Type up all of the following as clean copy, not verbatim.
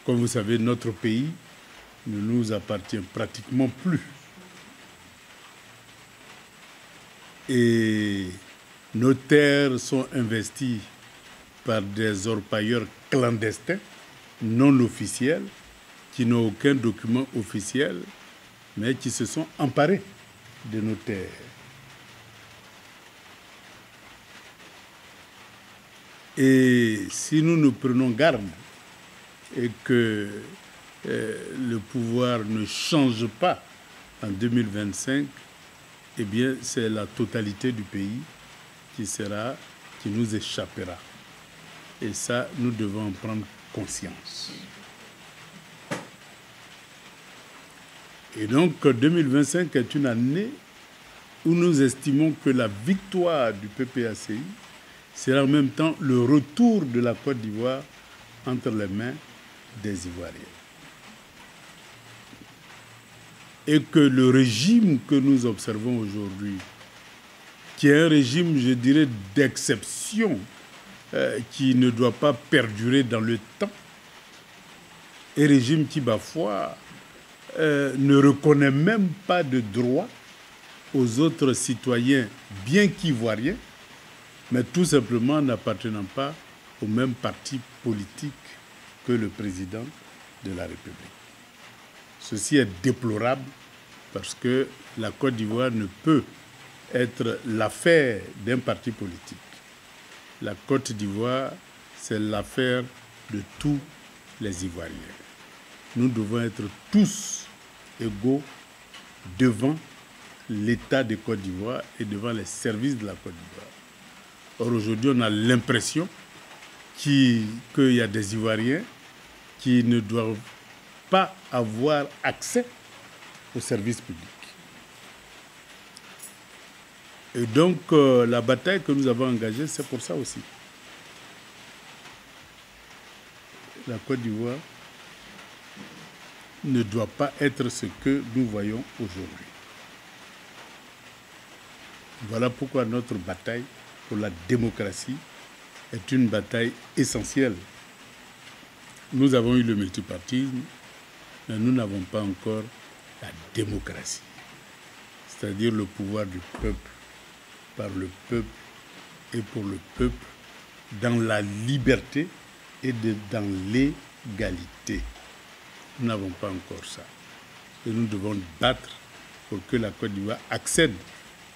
Comme vous savez, notre pays ne nous appartient pratiquement plus. Et nos terres sont investies par des orpailleurs clandestins, non officiels, qui n'ont aucun document officiel, mais qui se sont emparés de nos terres. Et si nous ne prenons garde et que le pouvoir ne change pas en 2025, eh bien, c'est la totalité du pays qui nous échappera. Et ça, nous devons en prendre conscience. Et donc, 2025 est une année où nous estimons que la victoire du PPACI sera en même temps le retour de la Côte d'Ivoire entre les mains des Ivoiriens. Et que le régime que nous observons aujourd'hui, qui est un régime, je dirais, d'exception, qui ne doit pas perdurer dans le temps, un régime qui, parfois, ne reconnaît même pas de droit aux autres citoyens, bien qu'ivoiriens, mais tout simplement n'appartenant pas au même parti politique que le président de la République. Ceci est déplorable parce que la Côte d'Ivoire ne peut être l'affaire d'un parti politique. La Côte d'Ivoire, c'est l'affaire de tous les Ivoiriens. Nous devons être tous égaux devant l'État de Côte d'Ivoire et devant les services de la Côte d'Ivoire. Or, aujourd'hui, on a l'impression qu'il y a des Ivoiriens qui ne doivent pas avoir accès aux services publics. Et donc, la bataille que nous avons engagée, c'est pour ça aussi. La Côte d'Ivoire ne doit pas être ce que nous voyons aujourd'hui. Voilà pourquoi notre bataille pour la démocratie est une bataille essentielle. Nous avons eu le multipartisme, mais nous n'avons pas encore la démocratie, c'est-à-dire le pouvoir du peuple, par le peuple et pour le peuple, dans la liberté et dans l'égalité. Nous n'avons pas encore ça. Et nous devons battre pour que la Côte d'Ivoire accède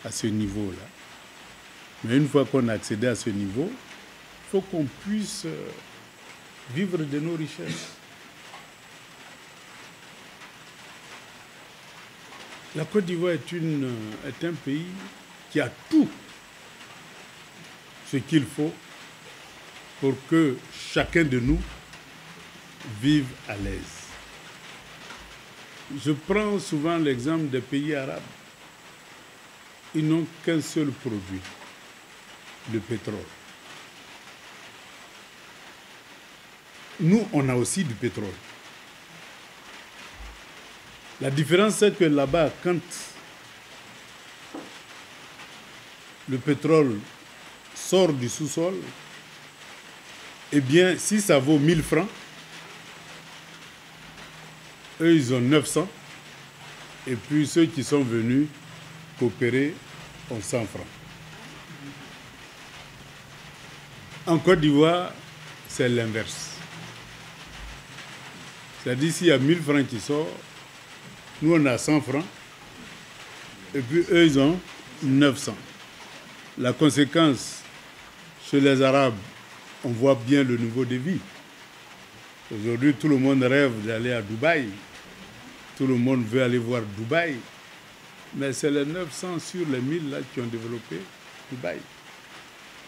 à ce niveau-là. Mais une fois qu'on a accédé à ce niveau, il faut qu'on puisse vivre de nos richesses. La Côte d'Ivoire est un pays qui a tout ce qu'il faut pour que chacun de nous vive à l'aise. Je prends souvent l'exemple des pays arabes. Ils n'ont qu'un seul produit, le pétrole. Nous, on a aussi du pétrole. La différence, c'est que là-bas, quand le pétrole sort du sous-sol, eh bien, si ça vaut 1000 francs, eux, ils ont 900. Et puis, ceux qui sont venus coopérer ont 100 francs. En Côte d'Ivoire, c'est l'inverse. C'est-à-dire, s'il y a 1000 francs qui sortent, nous, on a 100 francs. Et puis, eux, ils ont 900. La conséquence, chez les Arabes, on voit bien le niveau de vie. Aujourd'hui, tout le monde rêve d'aller à Dubaï. Tout le monde veut aller voir Dubaï. Mais c'est les 900 sur les 1000 là, qui ont développé Dubaï.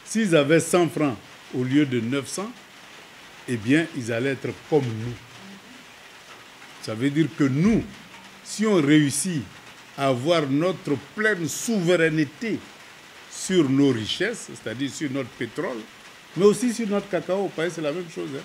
S'ils avaient 100 francs au lieu de 900, eh bien, ils allaient être comme nous. Ça veut dire que nous, si on réussit à avoir notre pleine souveraineté sur nos richesses, c'est-à-dire sur notre pétrole, mais aussi sur notre cacao, parce que c'est la même chose. Hein.